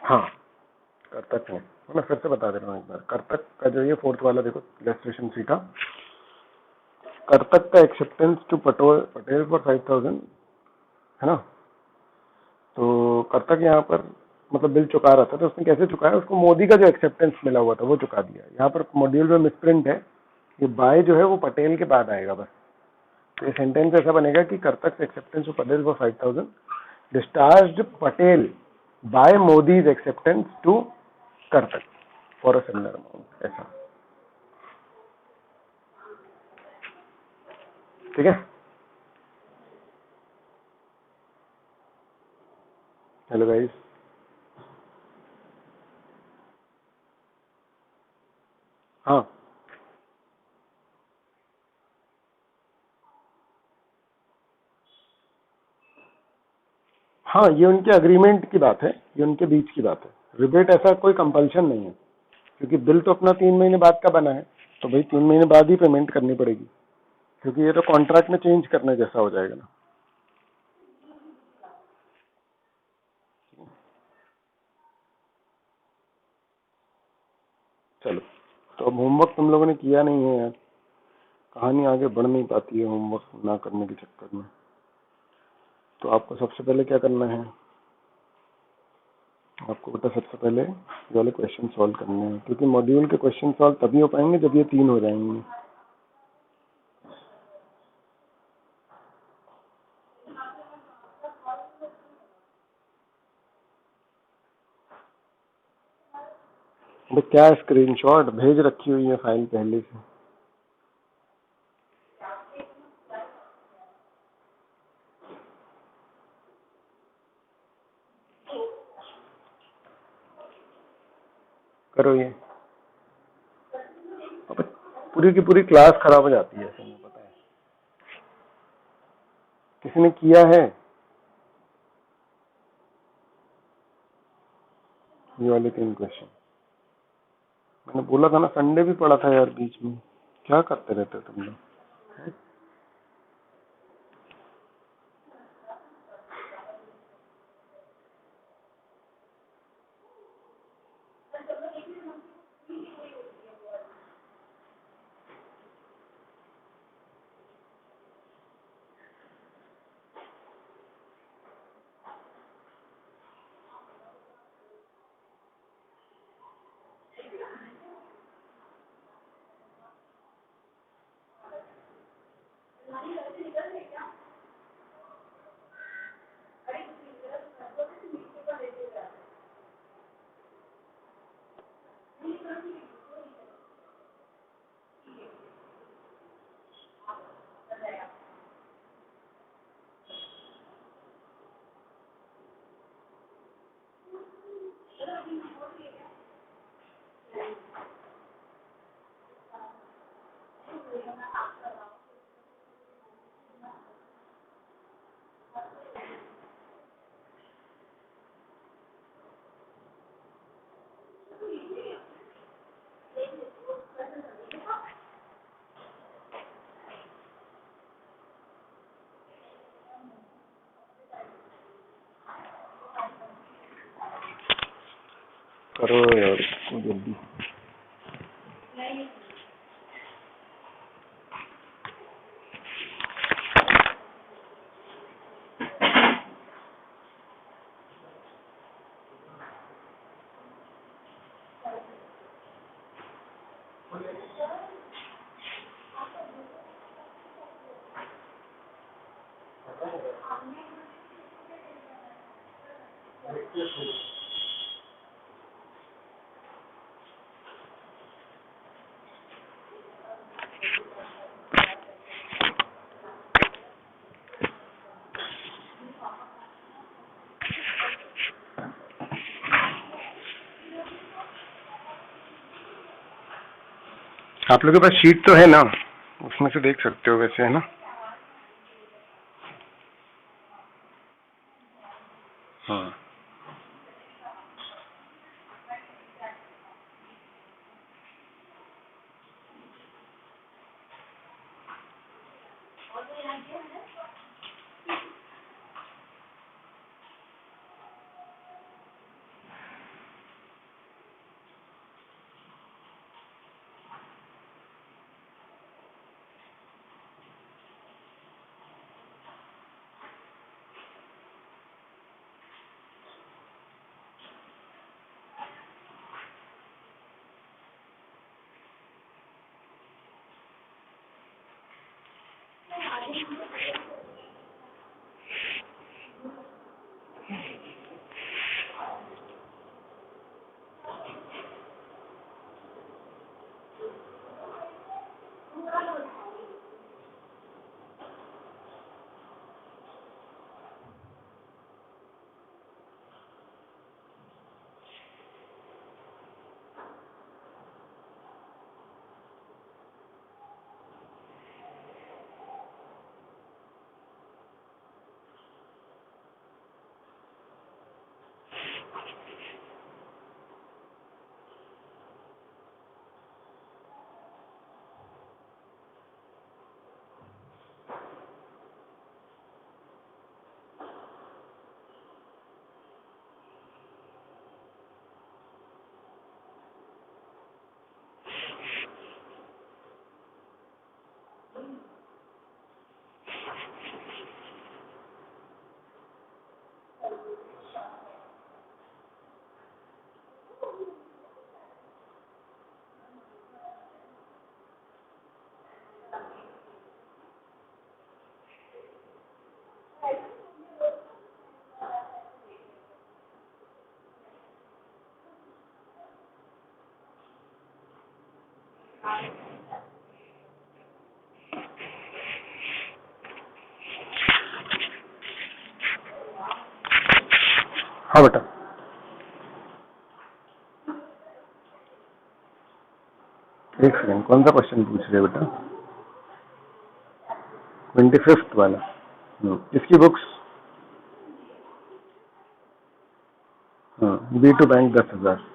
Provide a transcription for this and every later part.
हाँ, कर्तक में मैं फिर से बता दे रहा हूँ एक बार। कर्तक का जो ये फोर्थ वाला देखो इलस्ट्रेशन सीटा, कर्तक का एक्सेप्टेंस टू पटेल फॉर 5,000 है ना। तो कर्तक यहाँ पर मतलब बिल चुका रहा था, तो उसने कैसे चुकाया, उसको मोदी का जो एक्सेप्टेंस मिला हुआ था वो चुका दिया। यहाँ पर मॉड्यूल में मिसप्रिंट है, ये बाय जो है वो पटेल के बाद आएगा बस। तो ये सेंटेंस ऐसा बनेगा कि Kartak acceptance to Patel for 5,000 discharged Patel by Modi's acceptance to Kartak for a similar amount, ऐसा। ठीक है। Hello guys. हाँ हाँ, ये उनके अग्रीमेंट की बात है, ये उनके बीच की बात है। रिबेट ऐसा कोई कंपल्शन नहीं है, क्योंकि बिल तो अपना 3 महीने बाद का बना है, तो भाई 3 महीने बाद ही पेमेंट करनी पड़ेगी, क्योंकि ये तो कॉन्ट्रैक्ट में चेंज करने जैसा हो जाएगा ना। चलो, तो अब होमवर्क तुम लोगों ने किया नहीं है यार, कहानी आगे बढ़ नहीं पाती है होमवर्क ना करने के चक्कर में। तो आपको सबसे पहले क्या करना है, आपको बेटा सबसे पहले ये वाले क्वेश्चन सॉल्व करने हैं, क्योंकि मॉड्यूल के क्वेश्चन सॉल्व तभी हो पाएंगे जब ये 3 हो जाएंगे। तो क्या स्क्रीनशॉट भेज रखी हुई है फाइल पहले से। करो ये, अब पूरी की पूरी क्लास खराब हो जाती है ऐसे में, पता है। किसी ने किया है ये वाले 3 क्वेश्चन? मैंने बोला था ना, संडे भी पड़ा था यार बीच में, क्या करते रहते हो तुम लोग। करो यार जल्दी। आप लोगों के पास शीट तो है ना, उसमें से देख सकते हो वैसे, है ना। हाँ, हाँ बेटा, एक सेकंड, कौन सा क्वेश्चन पूछ रहे हो बेटा? 25th वाला। इसकी बुक्स, हाँ, बी टू बैंक 10,000।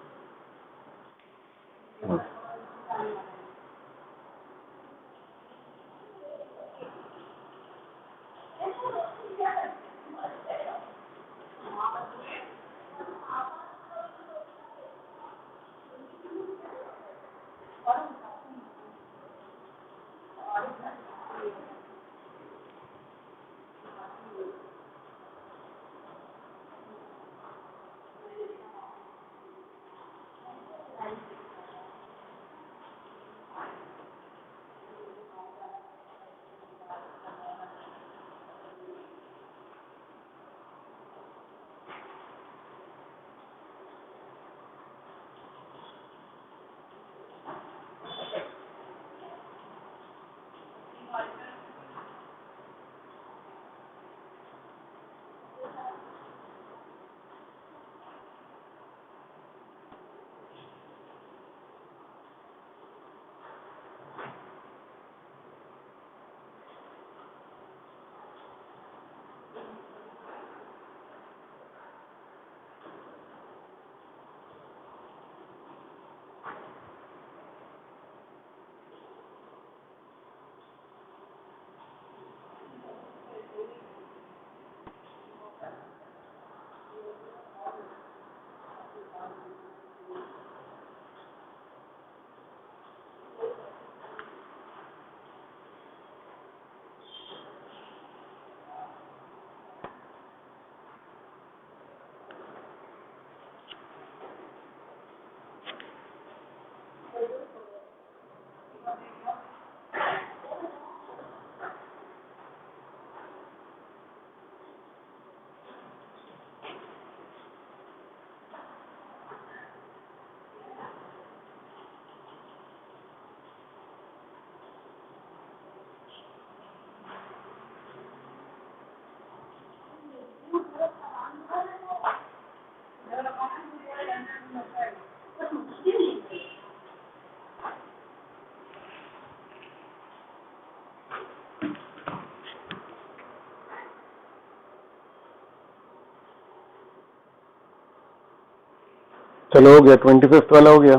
चलो हो गया, 25th वाला हो गया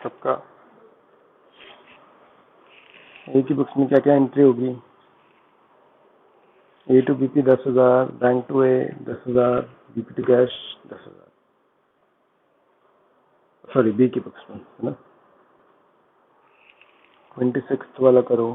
सबका। एक ही बुक्स में क्या क्या एंट्री होगी? A to BP 10,000, bank to A 10,000, BP to cash 10,000। Sorry, B की बुक्स में है ना। 26th वाला करो।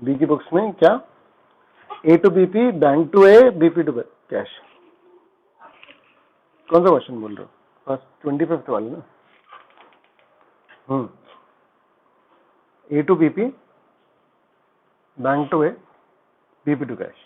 बी की बुक्स में क्या, A to BP, bank to A, BP to cash. कौन सा क्वेश्चन बोल रहे हो? फर्स्ट 25th वाले ना। A to BP, bank to A, BP to cash.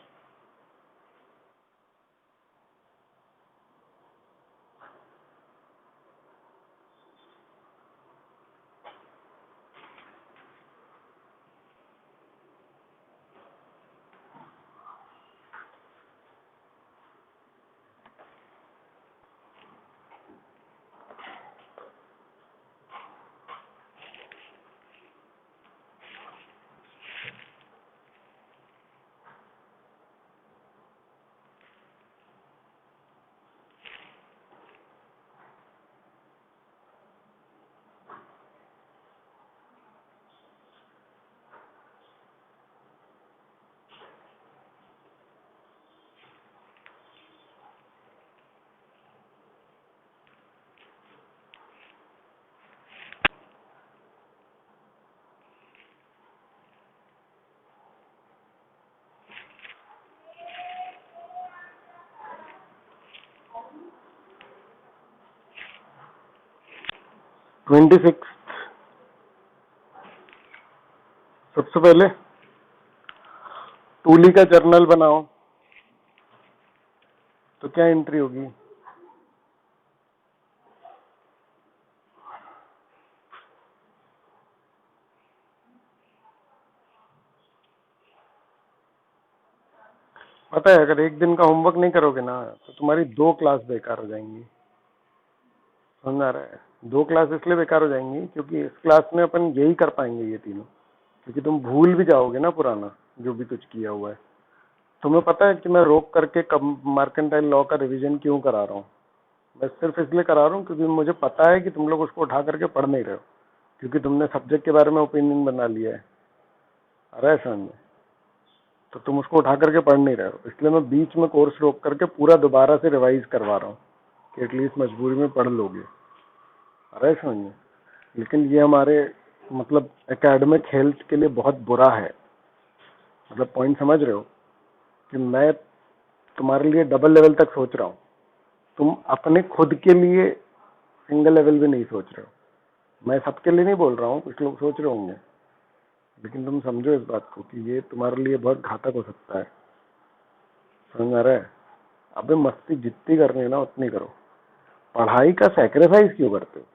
Twenty six, सबसे पहले टूली का जर्नल बनाओ। तो क्या एंट्री होगी? पता है, अगर एक दिन का होमवर्क नहीं करोगे ना तो तुम्हारी 2 क्लास बेकार हो जाएंगी। समझ आ रहा है? 2 क्लास इसलिए बेकार हो जाएंगी क्योंकि इस क्लास में अपन यही कर पाएंगे ये तीनों, क्योंकि तुम भूल भी जाओगे ना पुराना जो भी कुछ किया हुआ है। तुम्हें पता है कि मैं रोक करके मर्केंटाइल लॉ का रिवीजन क्यों करा रहा हूँ? मैं सिर्फ इसलिए करा रहा हूँ क्योंकि मुझे पता है कि तुम लोग उसको उठा करके पढ़ नहीं रहे हो, क्योंकि तुमने सब्जेक्ट के बारे में ओपिनियन बना लिया है। आ रहा है समझ में? तो तुम उसको उठा करके पढ़ नहीं रहे हो, इसलिए मैं बीच में कोर्स रोक करके पूरा दोबारा से रिवाइज करवा रहा हूँ कि एटलीस्ट मजबूरी में पढ़ लोगे। आ रहा है समझ में? लेकिन ये हमारे मतलब एकेडमिक हेल्थ के लिए बहुत बुरा है। मतलब पॉइंट समझ रहे हो कि मैं तुम्हारे लिए डबल लेवल तक सोच रहा हूँ, तुम अपने खुद के लिए सिंगल लेवल भी नहीं सोच रहे हो। मैं सबके लिए नहीं बोल रहा हूँ, कुछ लोग सोच रहे होंगे, लेकिन तुम समझो इस बात को कि ये तुम्हारे लिए बहुत घातक हो सकता है। समझ आ रहा है? अबे मस्ती जितनी करनी है ना उतनी करो, पढ़ाई का सैक्रिफाइस क्यों करते हो?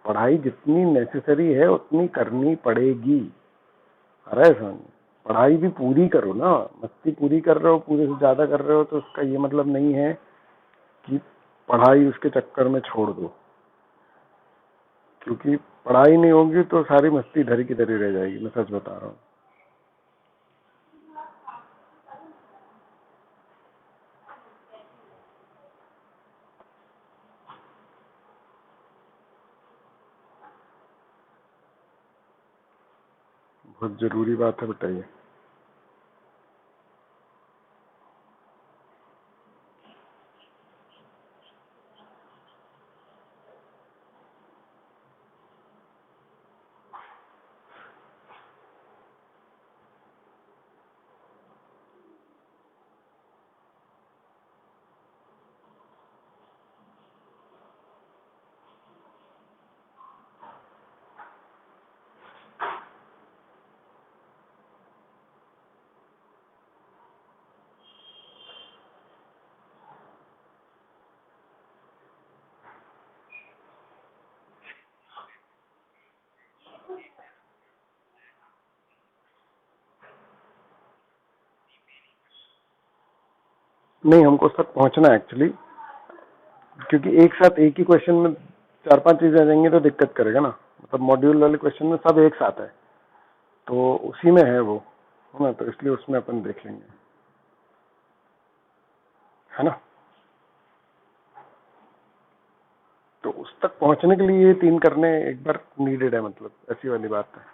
पढ़ाई जितनी नेसेसरी है उतनी करनी पड़ेगी। अरे समझ, पढ़ाई भी पूरी करो ना। मस्ती पूरी कर रहे हो, पूरे से ज्यादा कर रहे हो, तो उसका ये मतलब नहीं है कि पढ़ाई उसके चक्कर में छोड़ दो, क्योंकि पढ़ाई नहीं होगी तो सारी मस्ती इधर की इधर ही रह जाएगी। मैं सच बता रहा हूँ। बहुत जरूरी बात है बेटा ये। नहीं, हमको उस तक पहुंचना है एक्चुअली, क्योंकि एक साथ एक ही क्वेश्चन में 4-5 चीजें आ जाएंगी तो दिक्कत करेगा ना। मतलब मॉड्यूल वाले क्वेश्चन में सब एक साथ है, तो उसी में है वो, है ना? तो इसलिए उसमें अपन देख लेंगे, है ना? तो उस तक पहुंचने के लिए ये 3 करने एक बार नीडेड है, मतलब ऐसी वाली बात है।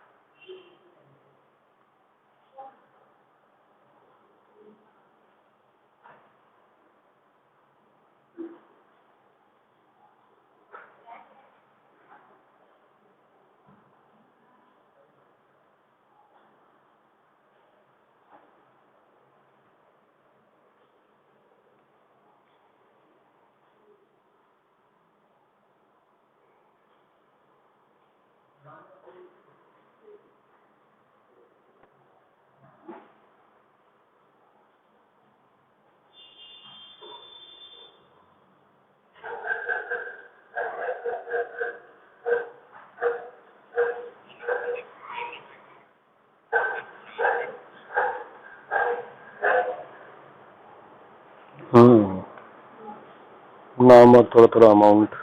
नाम और थोड़ा थोड़ा अमाउंट।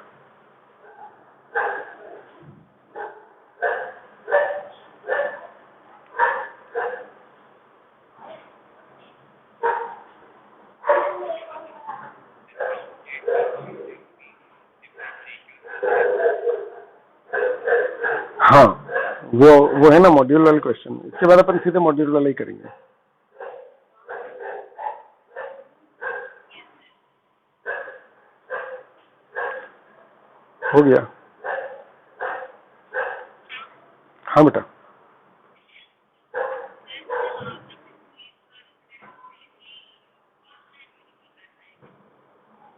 हाँ, वो है ना मॉड्यूल वाला क्वेश्चन। इसके बाद अपन सीधे मॉड्यूल वाला ही करेंगे। हो गया? हाँ बेटा।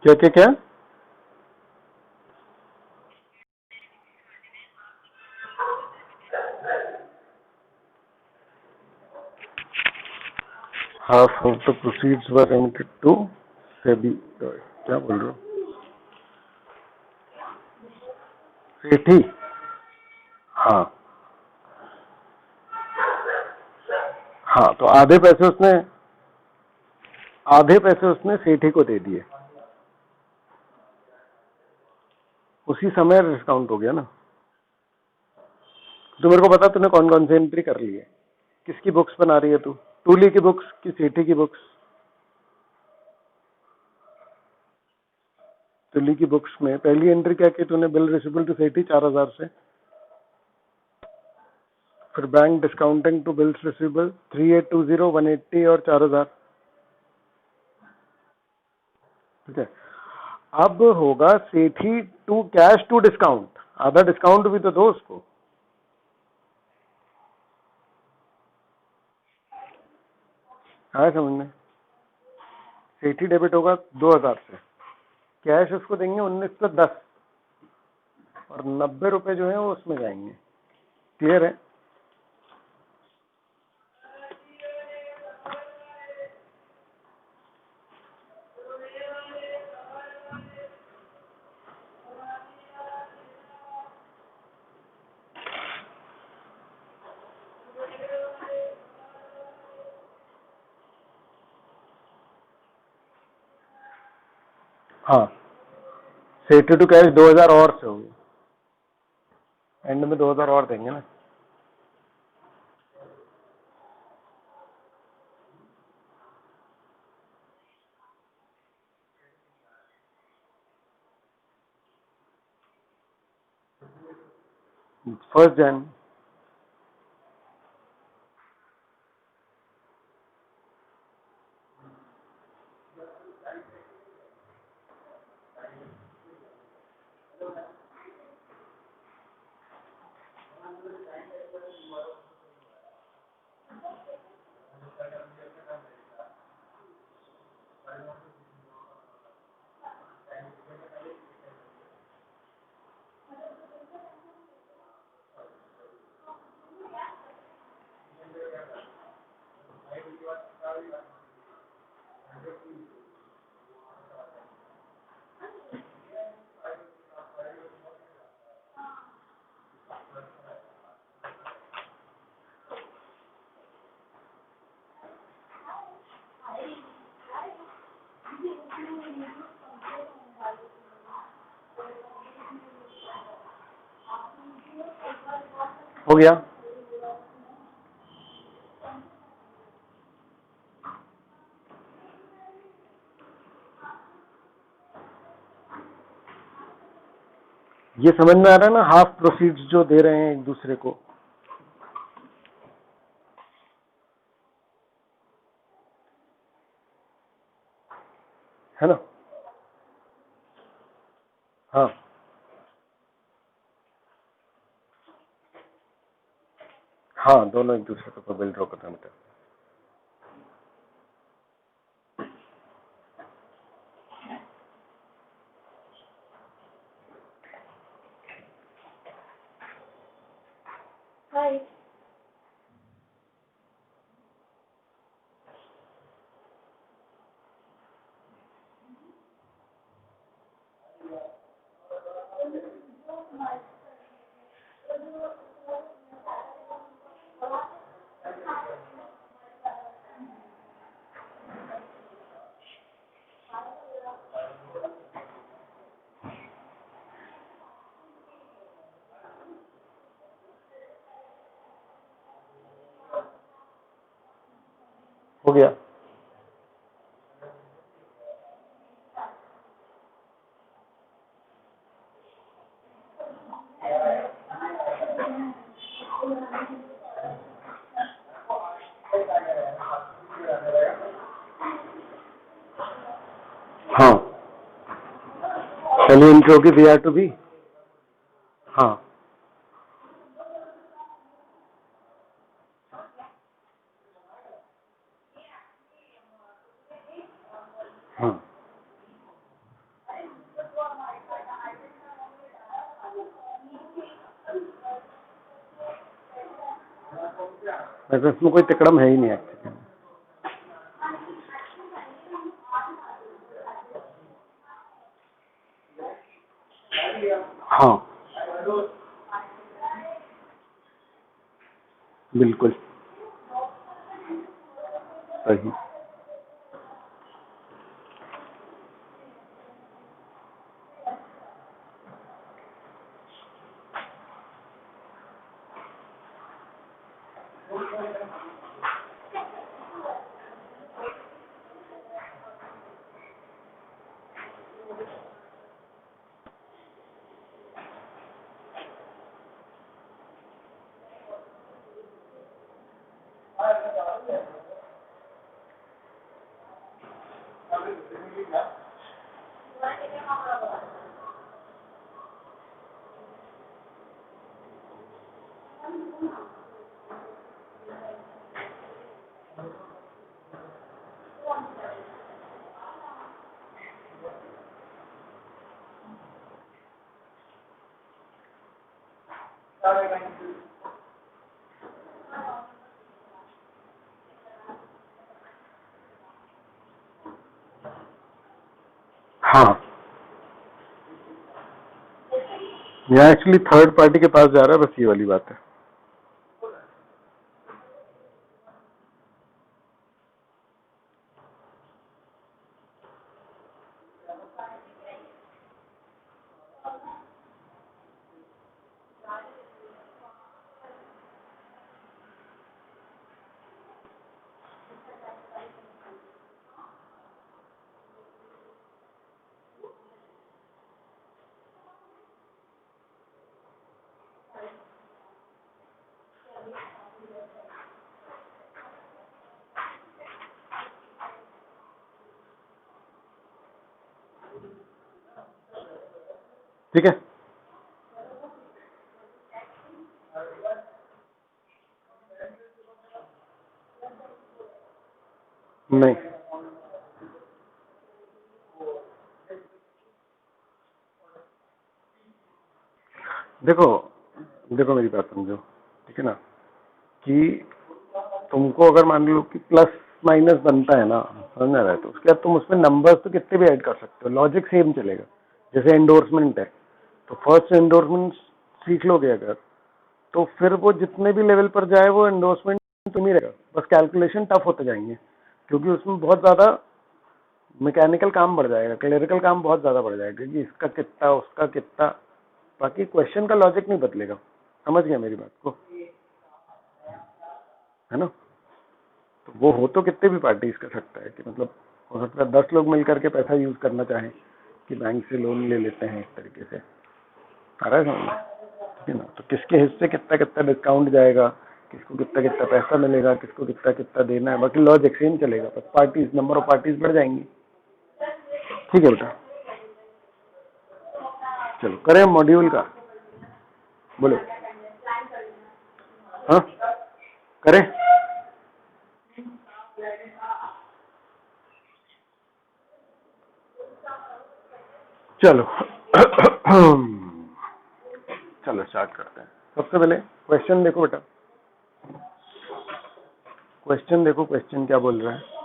क्या क्या क्या? Half of the proceeds were remitted to SEBI. क्या बोल रहे हो? सेठी? हाँ हाँ, तो आधे पैसे उसने सेठी को दे दिए। उसी समय डिस्काउंट हो गया ना। तो मेरे को बता तूने कौन कौन सी एंट्री कर ली है? किसकी बुक्स बना रही है तू? टूली की बुक्स की सेठी की बुक्स? टूली की बुक्स में पहली एंट्री क्या की तूने? बिल रिसिबल टू सेठी 4000 से, फिर bank discounting to bills receivable 3820 180 और 4000। ठीक है, अब होगा Sethi to cash to discount. आधा डिस्काउंट भी तो दो उसको। आया समझ में? सेठी डेबिट होगा 2000 से, कैश उसको देंगे 1910 और 90 रुपए जो है वो उसमें जाएंगे। क्लियर है? हाँ, सेठी टू कैश 2000 और से होगी। एंड में 2000 और देंगे ना। फर्स्ट जन। हो गया? ये समझ में आ रहा है ना? हाफ प्रोसीड्स जो दे रहे हैं एक दूसरे को। है ना? हाँ हाँ, दोनों एक दूसरे के ऊपर बिल ड्रॉ करना बेटा। हाय। हो गया। हाँ, चलिए इंट्रो की वी आर टू बी। हाँ हाँ, वैसे इसमें कोई तिकड़म है ही नहीं एक्चुअली। हाँ बिल्कुल सही। हाँ, यहाँ एक्चुअली थर्ड पार्टी के पास जा रहा है, बस ये वाली बात है। ठीक है, नहीं देखो, देखो मेरी बात समझो, ठीक है ना, कि तुमको अगर मान लो कि प्लस माइनस बनता है ना, समझ में आ रहा है, तो उसके बाद तुम उसमें नंबर्स तो कितने भी ऐड कर सकते हो, लॉजिक सेम चलेगा। जैसे एंडोर्समेंट है, तो फर्स्ट एंडोर्समेंट सीख लोगे अगर, तो फिर वो जितने भी लेवल पर जाए वो एंडोर्समेंट तुम ही रहेगा। बस कैलकुलेशन टफ होते जाएंगे, क्योंकि उसमें बहुत ज्यादा मैकेनिकल काम बढ़ जाएगा, क्लरिकल काम बहुत ज्यादा बढ़ जाएगा, कि इसका कितना उसका कितना, बाकी क्वेश्चन का लॉजिक नहीं बदलेगा। समझ गया मेरी बात को, है ना। तो वो हो तो कितने भी पार्टीज कर सकता है, कि मतलब हो सकता है 10 लोग मिलकर के पैसा यूज करना चाहें, कि बैंक से लोन ले लेते हैं इस तरीके से, आ रहा है समझ में, ठीक है ना। तो किसके हिस्से कितना कितना डिस्काउंट जाएगा, किसको कितना कितना पैसा मिलेगा, किसको कितना कितना देना है, बाकी लॉजिक सेम चलेगा, बस पार्टीज, नंबर ऑफ पार्टीज बढ़ जाएंगी। ठीक है बेटा, चलो करें मॉड्यूल का, बोलो। हाँ करें, चलो चलो स्टार्ट करते हैं। सबसे पहले क्वेश्चन देखो बेटा, क्वेश्चन देखो, क्वेश्चन क्या बोल रहा है।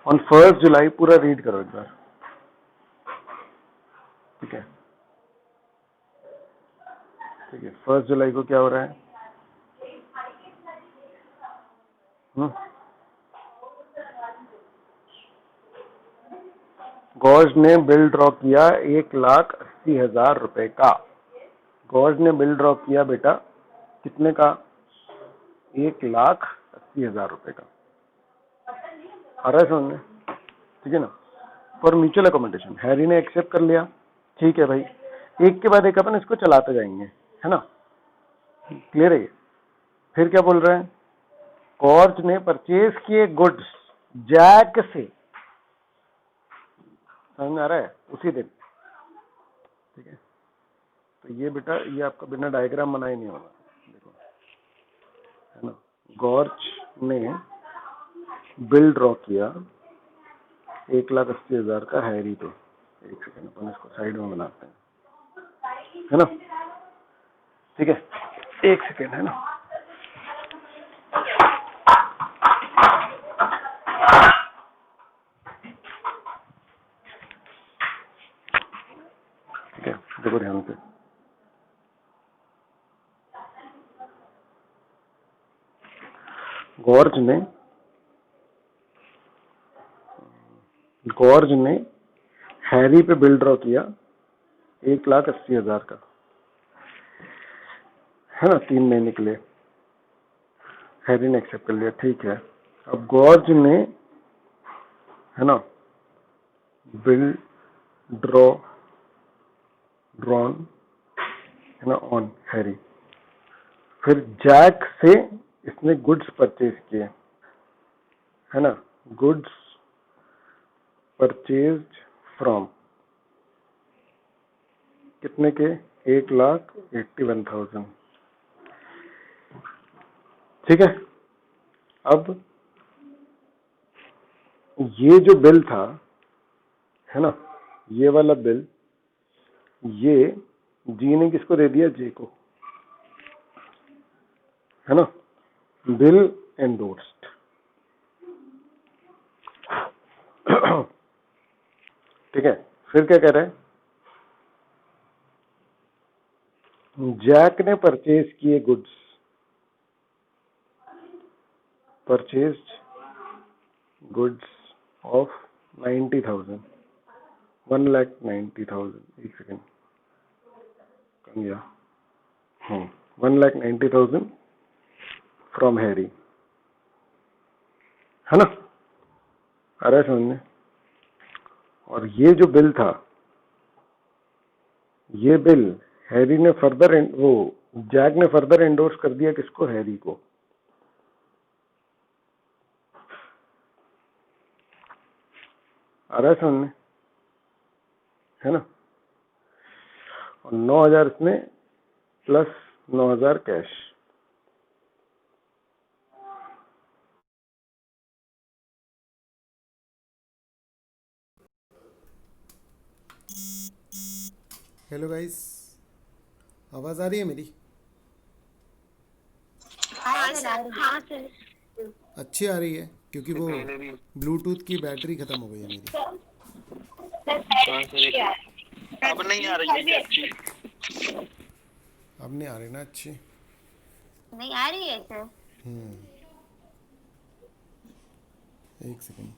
ऑन 1 जुलाई पूरा रीड करो एक बार, ठीक है। ठीक है, 1 जुलाई को क्या हो रहा है। गॉज ने बिल ड्रॉ किया 1,80,000 रुपए का। गॉज ने बिल ड्रॉ किया बेटा कितने का, 1,80,000 रुपए का। आ रहा है समझ में? ठीक है ना। फॉर म्यूचुअल अकोमोडेशन हैरी ने एक्सेप्ट कर लिया, ठीक है भाई। एक के बाद एक अपन इसको चलाते जाएंगे, है ना, क्लियर है ये? फिर क्या बोल रहे हैं, कॉर्ज ने परचेज किए गुड्स जैक से, समझ में आ रहा है, उसी दिन, ठीक है। तो ये बेटा ये आपका बिना डायग्राम बनाए नहीं होगा, देखो, है ना। गॉर्ज ने बिल ड्रॉ किया 1,80,000 का हैरी पे। एक सेकेंड अपन इसको साइड में बनाते हैं, है ना, ठीक है। एक सेकेंड, है ना। ठीक है, देखो ध्यान से। गॉर्ज ने हैरी पे बिल ड्रॉ किया 1,80,000 का, है ना, 3 महीने के लिए। हैरी ने एक्सेप्ट कर लिया, ठीक है। अब गॉर्ज ने, है ना, बिल ड्रॉन, है ना, ऑन हैरी। फिर जैक से इसने गुड्स परचेज किए, है ना, गुड्स परचेज्ड फ्रॉम, कितने के, 1,81,000, ठीक है। अब ये जो बिल था, है ना, ये वाला बिल, ये जी ने किसको दे दिया, जे को, है ना, बिल एंडोर्स्ड। ठीक है। फिर क्या कह रहे हैं, जैक ने परचेज किए गुड्स, परचेज्ड गुड्स ऑफ 90,000, 1,90,000, एक सेकेंड, कम गया, 1,90,000 फ्रॉम हैरी, है ना, आ रहा है समझ में। और ये जो बिल था, ये बिल हैरी ने फर्दर, वो जैक ने फर्दर एंडोर्स कर दिया किसको, हैरी को। आ रहा है समझ में, है ना। और 9,000 इसमें प्लस 9,000 कैश। हेलो गाइस, आवाज़ आ रही है मेरी? हाँ सर। अच्छी आ रही है, क्योंकि वो ब्लूटूथ की बैटरी ख़त्म हो गई है मेरी। अब नहीं आ रही है अच्छी। अब नहीं आ रही ना अच्छी? नहीं आ रही है सर। एक सेकेंड।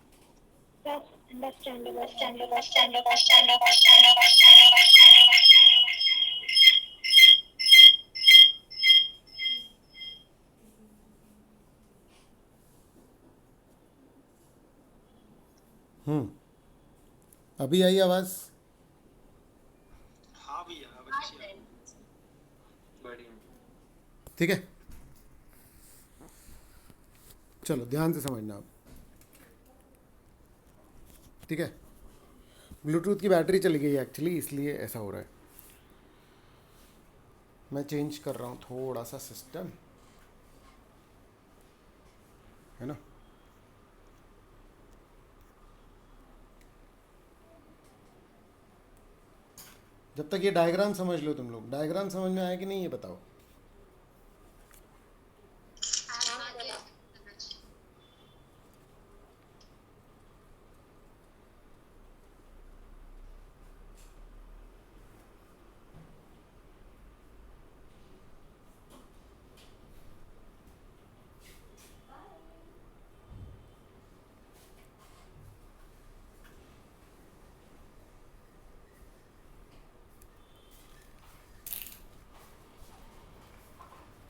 अभी आई आवाज़? हाँ भैया अब अच्छी है। बढ़िया। ठीक है, चलो ध्यान से समझना आप, ठीक है। ब्लूटूथ की बैटरी चली गई है एक्चुअली, इसलिए ऐसा हो रहा है। मैं चेंज कर रहा हूँ थोड़ा सा सिस्टम, है ना। जब तक ये डायग्राम समझ लो तुम लोग, डायग्राम समझ में आया कि नहीं ये बताओ।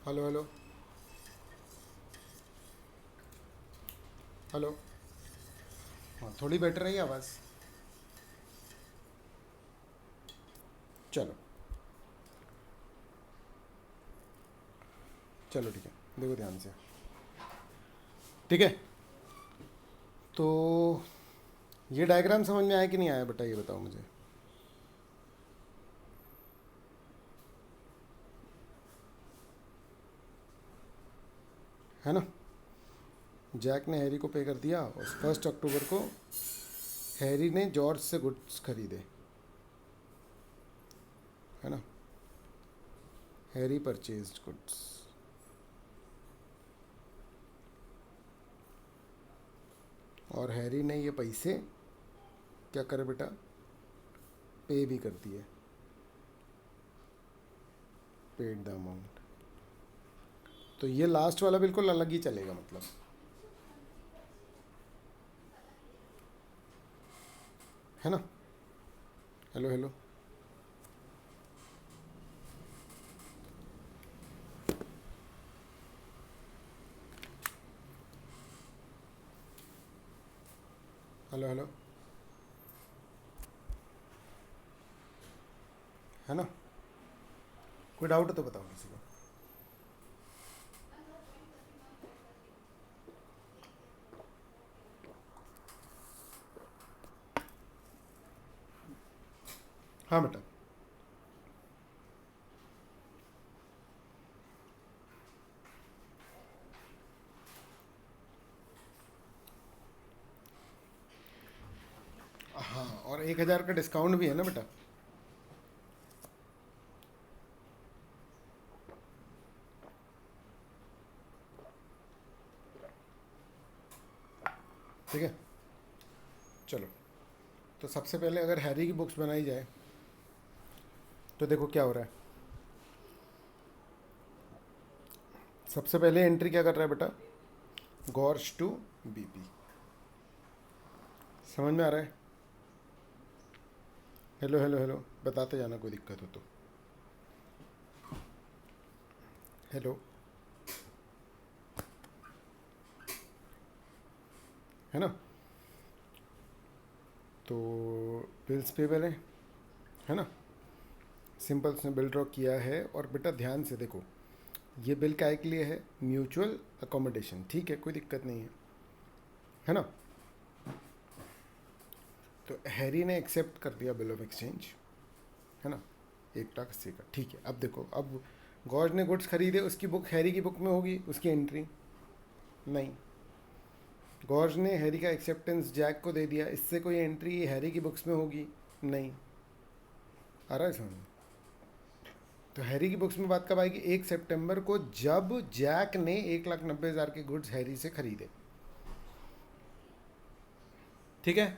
Hello hello, hello. हाँ, थोड़ी बेटर रही आवाज़। चलो चलो ठीक है, देखो ध्यान से। ठीक है, तो ये डायग्राम समझ में आया कि नहीं आया बेटा, ये बताओ मुझे। है ना, जैक ने हैरी को पे कर दिया और 1 अक्टूबर को हैरी ने जॉर्ज से गुड्स खरीदे, है ना। हैरी परचेज्ड गुड्स, और हैरी ने ये पैसे क्या करे बेटा, पे भी कर दिए, पेड द अमाउंट। तो ये लास्ट वाला बिल्कुल अलग ही चलेगा, मतलब है ना। हेलो हेलो, हेलो हेलो, है ना। कोई डाउट है तो बताओ किसी को। हाँ बेटा, हाँ, और 1,000 का डिस्काउंट भी है ना बेटा। ठीक है, चलो। तो सबसे पहले अगर हैरी की बुक्स बनाई जाए तो देखो क्या हो रहा है। सबसे पहले एंट्री क्या कर रहा है बेटा, गॉर्ज टू बीपी। समझ में आ रहा है। हेलो हेलो हेलो, बताते जाना कोई दिक्कत हो तो। हेलो, है ना। तो बिल्स पेबल है ना। सिंपल उसने बिल ड्रॉ किया है, और बेटा ध्यान से देखो, ये बिल काय के लिए है, म्यूचुअल अकोमोडेशन। ठीक है, कोई दिक्कत नहीं है ना। तो हैरी ने एक्सेप्ट कर दिया बिल ऑफ एक्सचेंज, है ना, 1,80,000 का। ठीक है, अब देखो, अब गॉर्ज ने गुड्स खरीदे, उसकी बुक हैरी की बुक में होगी, उसकी एंट्री नहीं। गॉर्ज ने हैरी का एक्सेप्टेंस जैक को दे दिया, इससे कोई एंट्री हैरी की बुक्स में होगी नहीं। आ रहा है समझ में। तो हैरी की बुक्स में बात कब आएगी, 1 सितंबर को, जब जैक ने 1,90,000 के गुड्स हैरी से खरीदे। ठीक है,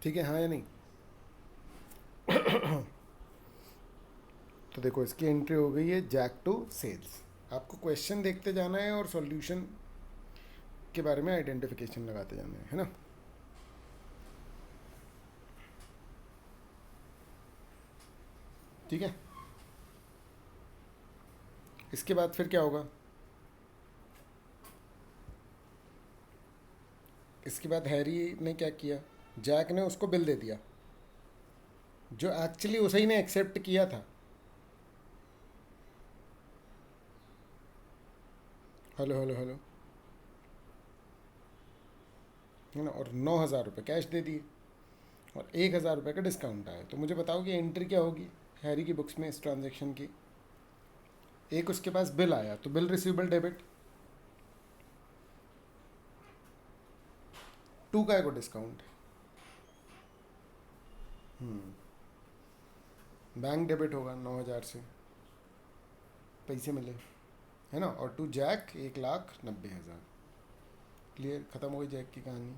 ठीक है, हाँ या नहीं। तो देखो, इसकी एंट्री हो गई है जैक टू सेल्स। आपको क्वेश्चन देखते जाना है और सॉल्यूशन के बारे में आइडेंटिफिकेशन लगाते जाना है ना। ठीक है, इसके बाद फिर क्या होगा, इसके बाद हैरी ने क्या किया, जैक ने उसको बिल दे दिया जो एक्चुअली उसी ने एक्सेप्ट किया था। हेलो हेलो हेलो, है ना। और 9,000 रुपये कैश दे दिए, और 1,000 रुपये का डिस्काउंट आया। तो मुझे बताओ कि एंट्री क्या होगी हैरी की बुक्स में इस ट्रांजैक्शन की। एक उसके पास बिल आया, तो बिल रिसीवेबल डेबिट, 2 का को डिस्काउंट, बैंक डेबिट होगा 9,000 से, पैसे मिले, है ना। और टू जैक 1,90,000। क्लियर, ख़त्म हो गई जैक की कहानी।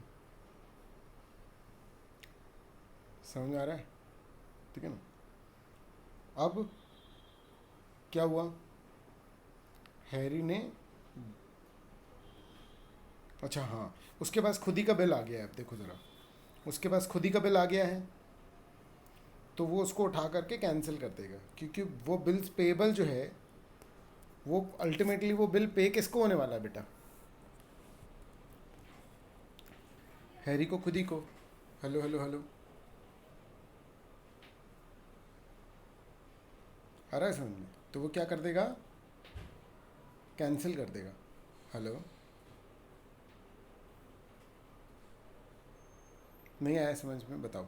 समझ में आ रहा है, ठीक है ना। अब क्या हुआ, हैरी ने, अच्छा हाँ, उसके पास खुद ही का बिल आ गया है। अब देखो ज़रा, उसके पास खुद ही का बिल आ गया है, तो वो उसको उठा करके कैंसिल कर देगा, क्योंकि वो बिल्स पेबल जो है वो अल्टीमेटली वो बिल पे किसको होने वाला है बेटा? हैरी को, खुद ही को। हेलो हेलो हेलो, आ रहा है समझ में? तो वो क्या कर देगा? कैंसिल कर देगा। हेलो, नहीं आया समझ में? बताओ।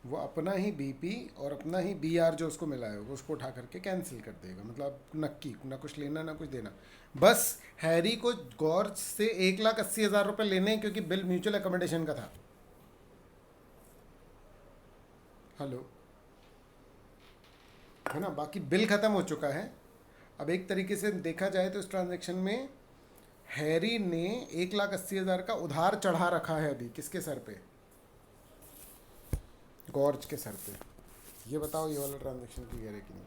वो अपना ही बीपी और अपना ही बीआर जो उसको मिला है उसको उठा करके कैंसिल कर देगा। मतलब नक्की, ना कुछ लेना ना कुछ देना। बस हैरी को गौर से 1,80,000 रुपये लेने हैं क्योंकि बिल म्यूचुअल अकोमोडेशन का था। हेलो, है ना? बाकी बिल ख़त्म हो चुका है। अब एक तरीके से देखा जाए तो इस ट्रांजैक्शन में हैरी ने 1,80,000 का उधार चढ़ा रखा है अभी। किसके सर पे? गॉर्ज के सर पे। ये बताओ, ये वाला ट्रांजैक्शन क्लियर है कि नहीं?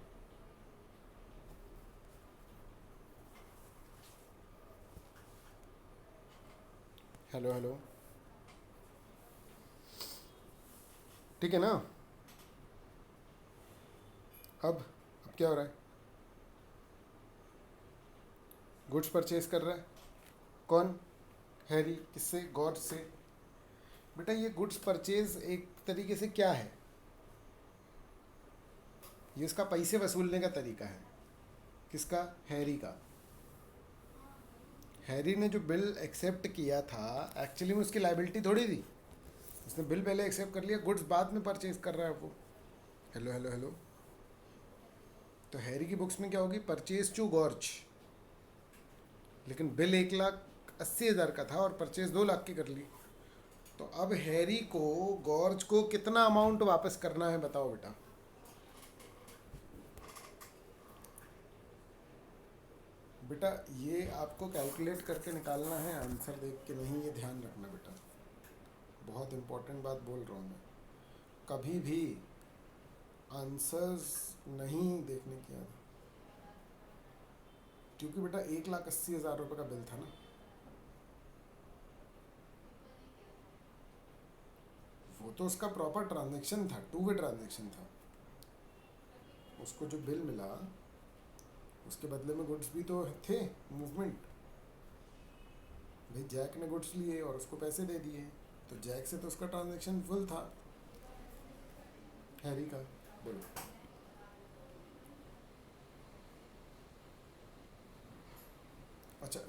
हेलो हेलो, ठीक है ना? अब क्या हो रहा है? गुड्स परचेज कर रहा है कौन? हैरी। किससे? गॉर्ज से। बेटा ये गुड्स परचेज एक तरीके से क्या है? ये उसका पैसे वसूलने का तरीका है। किसका? हैरी का। हैरी ने जो बिल एक्सेप्ट किया था एक्चुअली में उसकी लाइबिलिटी थोड़ी थी। उसने बिल पहले एक्सेप्ट कर लिया, गुड्स बाद में परचेज कर रहा है वो। हेलो हेलो हेलो, तो हैरी की बुक्स में क्या होगी? Purchase to George. लेकिन बिल 1,80,000 का था और परचेज 2 लाख की कर ली। तो अब हैरी को गॉर्ज को कितना अमाउंट वापस करना है बताओ बेटा? बेटा ये आपको कैलकुलेट करके निकालना है, आंसर देख के नहीं। ये ध्यान रखना बेटा, बहुत इम्पोर्टेंट बात बोल रहा हूँ मैं। कभी भी आंसर्स नहीं देखने की आदत, क्योंकि बेटा 1,80,000 रुपये का बिल था ना। वो तो उसका प्रॉपर ट्रांजैक्शन था, 2 वे ट्रांजैक्शन था। उसको जो बिल मिला उसके बदले में गुड्स भी तो थे, मूवमेंट। भाई जैक ने गुड्स लिए और उसको पैसे दे दिए, तो जैक से तो उसका ट्रांजैक्शन फुल था। हैरी का बोलो। अच्छा,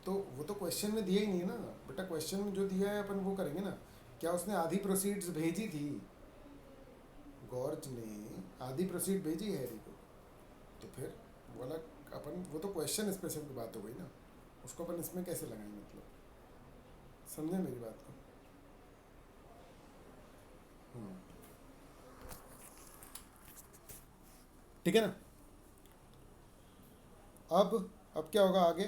तो वो तो क्वेश्चन में दिया ही नहीं है ना बेटा। क्वेश्चन में जो दिया है अपन वो करेंगे ना। क्या उसने आधी प्रोसीड्स भेजी थी? गॉर्ज ने आधी प्रोसीड भेजी हैरी को, तो फिर वाला अपन, वो तो क्वेश्चन स्पेसिफिक बात हो गई ना। उसको अपन इसमें कैसे लगाएंगे? मतलब समझे मेरी बात को? ठीक है ना? अब क्या होगा आगे?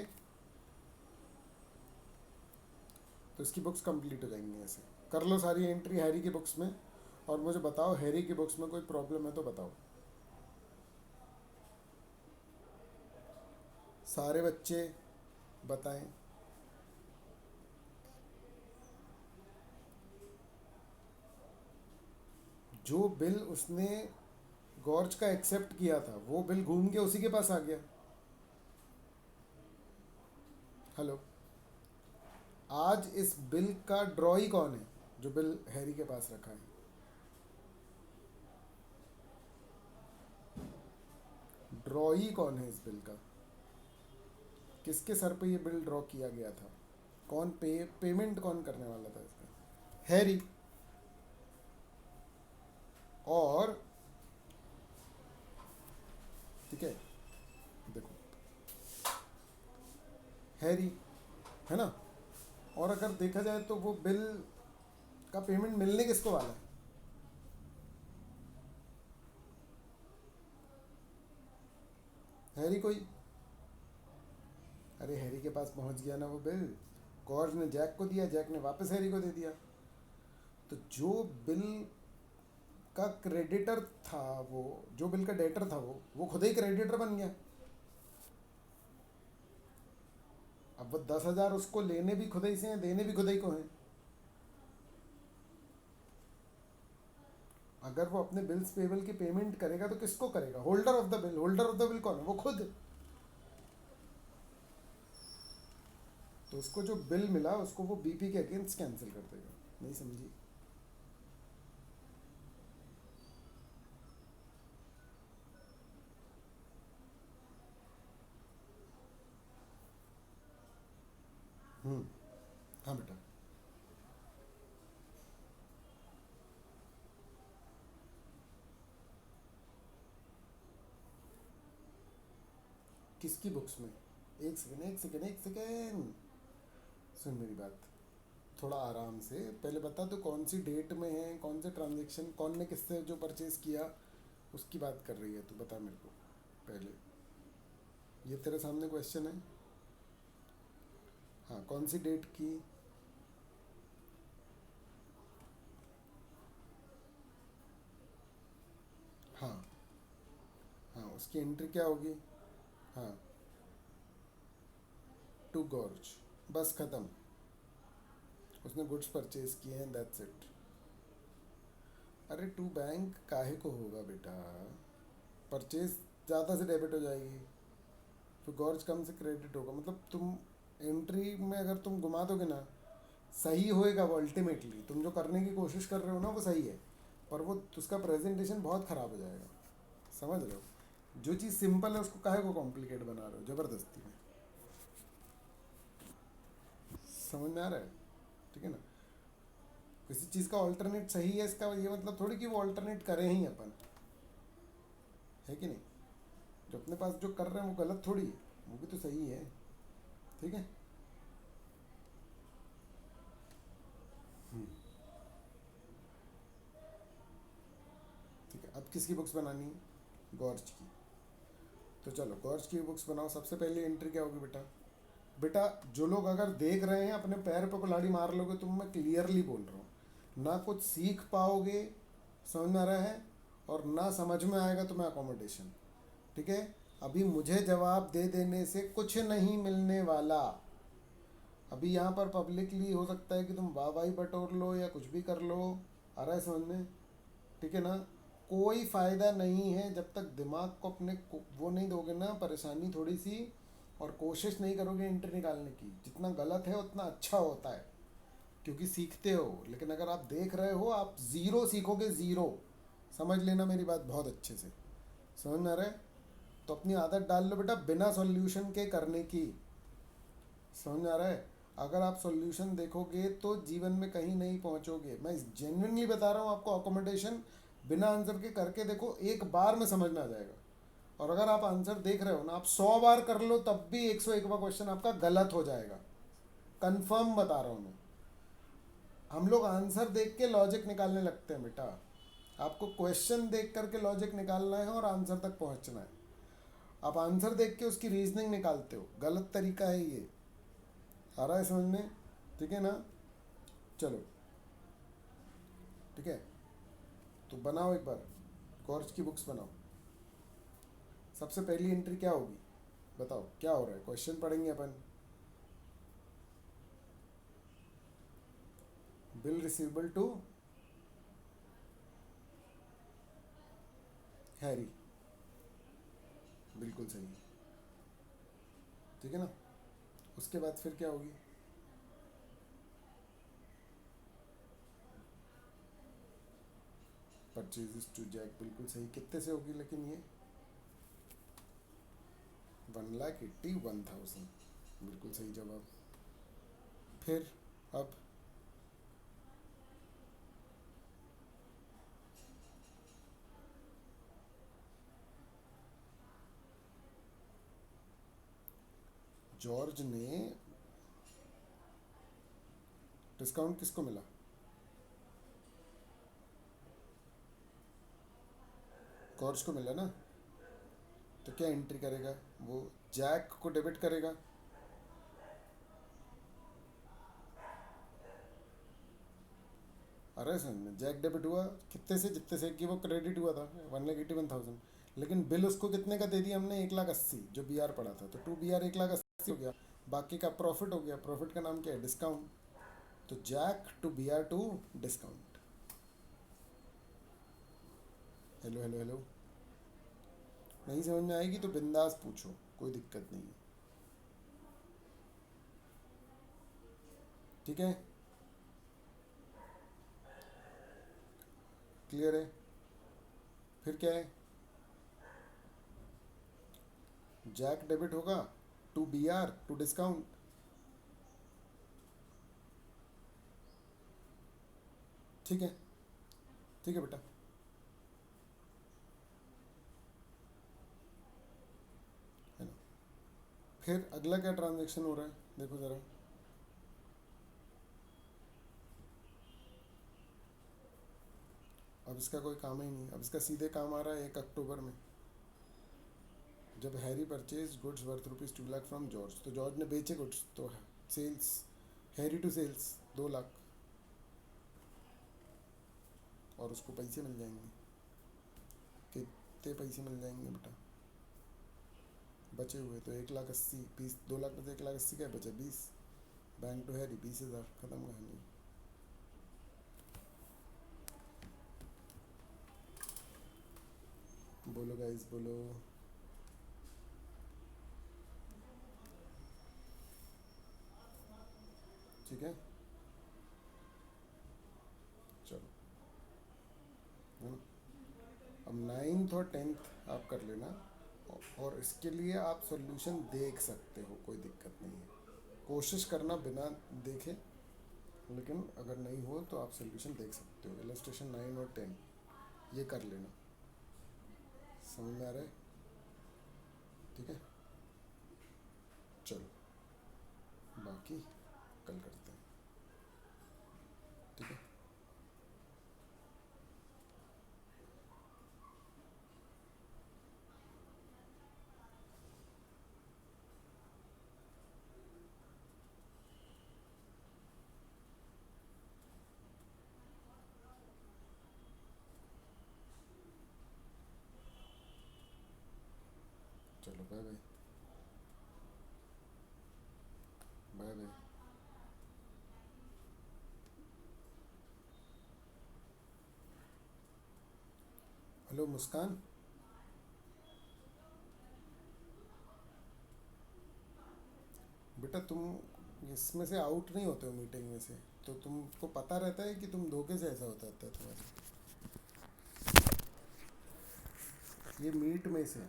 तो इसकी बुक्स कंप्लीट हो जाएंगी। ऐसे कर लो सारी एंट्री हैरी की बुक्स में, और मुझे बताओ हैरी की बुक्स में कोई प्रॉब्लम है तो बताओ। सारे बच्चे बताएं। जो बिल उसने गॉर्ज का एक्सेप्ट किया था वो बिल घूम के उसी के पास आ गया। हेलो, आज इस बिल का ड्रॉई कौन है जो बिल हैरी के पास रखा है? ड्रॉई कौन है इस बिल का? किसके सर पे ये बिल ड्रॉ किया गया था? कौन पेमेंट कौन करने वाला था इसका? हैरी। और ठीक है, देखो हैरी, है ना? और अगर देखा जाए तो वो बिल का पेमेंट मिलने किसको वाला है? हैरी कोई। अरे हैरी के पास पहुंच गया ना वो बिल। गॉर्ज ने जैक को दिया, जैक ने वापस हैरी को दे दिया। तो जो बिल का क्रेडिटर था, वो जो बिल का डेटर था वो खुद ही क्रेडिटर बन गया। अब वो 10,000 उसको लेने भी खुद ही से हैं, देने भी खुद ही को हैं। अगर वो अपने बिल्स पेबल की पेमेंट करेगा तो किसको करेगा? Holder of the bill. Holder of the bill कौन है? वो खुद। तो उसको जो बिल मिला उसको वो बीपी के अगेंस्ट कैंसिल कर देगा। नहीं समझी? हाँ बेटा, किसकी बुक्स में? एक सेकेंड एक सेकेंड एक सेकेंड, सुन मेरी बात, थोड़ा आराम से। पहले बता तो कौन सी डेट में है, कौन से ट्रांजेक्शन, कौन ने किससे जो परचेज किया, उसकी बात कर रही है तू, बता मेरे को पहले। ये तेरे सामने क्वेश्चन है। हाँ, कौन सी डेट की? हाँ हाँ, उसकी एंट्री क्या होगी? हाँ, टू गॉर्ज, बस ख़त्म। उसने गुड्स परचेज किए हैं, दैट्स इट। अरे टू बैंक काहे को होगा बेटा? परचेज ज़्यादा से डेबिट हो जाएगी, फिर गॉर्ज कम से क्रेडिट होगा। मतलब तुम एंट्री में अगर तुम घुमा दोगे ना, सही होएगा वो। अल्टीमेटली तुम जो करने की कोशिश कर रहे हो ना वो सही है, पर वो उसका प्रेजेंटेशन बहुत ख़राब हो जाएगा। समझ रहे हो? जो चीज़ सिंपल है उसको काहे को कॉम्प्लिकेट बना रहे हो ज़बरदस्ती में? समझ में आ रहा है? ठीक है ना? किसी चीज़ का ऑल्टरनेट सही है, इसका ये मतलब थोड़ी कि वो ऑल्टरनेट करें ही अपन, है कि नहीं? जो अपने पास जो कर रहे हैं वो गलत थोड़ी है, वो भी तो सही है। ठीक है? ठीक है, अब किसकी बुक्स बनानी है? गॉर्ज की। तो चलो गॉर्ज की बुक्स बनाओ। सबसे पहली एंट्री क्या होगी बेटा? बेटा जो लोग अगर देख रहे हैं अपने पैर पे कुल्हाड़ी मार लोगे तुम, मैं क्लियरली बोल रहा हूँ, ना कुछ सीख पाओगे, समझ में आ रहा है, और ना समझ में आएगा तुम्हें अकोमोडेशन। ठीक है? अभी मुझे जवाब दे देने से कुछ नहीं मिलने वाला। अभी यहाँ पर पब्लिकली हो सकता है कि तुम वाहवाही बटोर लो या कुछ भी कर लो, आ रहा है समझ में? ठीक है ना? कोई फ़ायदा नहीं है जब तक दिमाग को अपने वो नहीं दोगे ना, परेशानी थोड़ी सी, और कोशिश नहीं करोगे एंट्री निकालने की। जितना गलत है उतना अच्छा होता है, क्योंकि सीखते हो। लेकिन अगर आप देख रहे हो, आप ज़ीरो सीखोगे, ज़ीरो। समझ लेना मेरी बात बहुत अच्छे से, समझ में आ रहा है? तो अपनी आदत डाल लो बेटा बिना सॉल्यूशन के करने की। समझ में आ रहा है? अगर आप सॉल्यूशन देखोगे तो जीवन में कहीं नहीं पहुंचोगे। मैं जेन्युइनली बता रहा हूँ आपको, अकोमोडेशन बिना आंसर के करके देखो, एक बार में समझ में आ जाएगा। और अगर आप आंसर देख रहे हो ना, आप 100 बार कर लो तब भी 101वां क्वेश्चन आपका गलत हो जाएगा। कंफर्म बता रहा हूँ मैं। हम लोग आंसर देख के लॉजिक निकालने लगते हैं बेटा। आपको क्वेश्चन देख करके लॉजिक निकालना है और आंसर तक पहुँचना है। आप आंसर देख के उसकी रीजनिंग निकालते हो, गलत तरीका है ये। आ रहा है समझ में? ठीक है ना? चलो ठीक है, तो बनाओ एक बार, कोर्स की बुक्स बनाओ। सबसे पहली एंट्री क्या होगी बताओ? क्या हो रहा है? क्वेश्चन पढ़ेंगे अपन। बिल रिसीवेबल टू हैरी, बिल्कुल सही। ठीक है ना? उसके बाद फिर क्या होगी? परचेजेस टू जैक, बिल्कुल सही। कितने से होगी लेकिन ये? 1,81,000, बिल्कुल सही जवाब। फिर अब जॉर्ज ने डिस्काउंट किसको मिला? जॉर्ज को मिला ना? तो क्या एंट्री करेगा वो? जैक को डेबिट करेगा। अरे समझ, जैक डेबिट हुआ कितने से? जितने से कि वो क्रेडिट हुआ था, 1,81,000। लेकिन बिल उसको कितने का दे दिया हमने? 1,80,000 जो बी आर पड़ा था। तो 2 BR 1,80,000 हो गया, बाकी का प्रॉफिट हो गया। प्रॉफिट का नाम क्या है? डिस्काउंट। तो Jack to BR to discount. Hello hello hello, नहीं समझ में आएगी तो बिंदास पूछो, कोई दिक्कत नहीं है। ठीक है, क्लियर है। फिर क्या है, जैक डेबिट होगा to B R to discount. ठीक है, ठीक है बेटा। है ना, फिर अगला क्या ट्रांजैक्शन हो रहा है देखो ज़रा। अब इसका कोई काम ही नहीं, अब इसका सीधे काम आ रहा है 1 अक्टूबर में, जब Harry purchase goods worth ₹2 lakh from George. तो जॉर्ज ने बेचे गुड्स, तो sales, Harry to sales 2 lakh, और उसको पैसे मिल जाएंगे। कितने पैसे मिल जाएंगे बेटा, बचे हुए तो 1,80,000, 20, 2 लाख में से 1,80,000 क्या बचे, 20। बैंक टू हैरी 20,000, खत्म कहानी। बोलो गाइस बोलो। ठीक है, चलो। है ना, अब 9th और 10th आप कर लेना, और इसके लिए आप सॉल्यूशन देख सकते हो, कोई दिक्कत नहीं है। कोशिश करना बिना देखे, लेकिन अगर नहीं हो तो आप सॉल्यूशन देख सकते हो। इलस्ट्रेशन 9 और 10 ये कर लेना, समझ में आ रहा है? ठीक है, चलो बाकी कल करते हैं। ठीक है, चलो bye bye, bye bye. Hello Muskan, बेटा तुम इसमें से आउट नहीं होते हो मीटिंग में से, तो तुमको पता रहता है कि तुम धोखे से ऐसा होता है तुम्हारे, ये मीट में से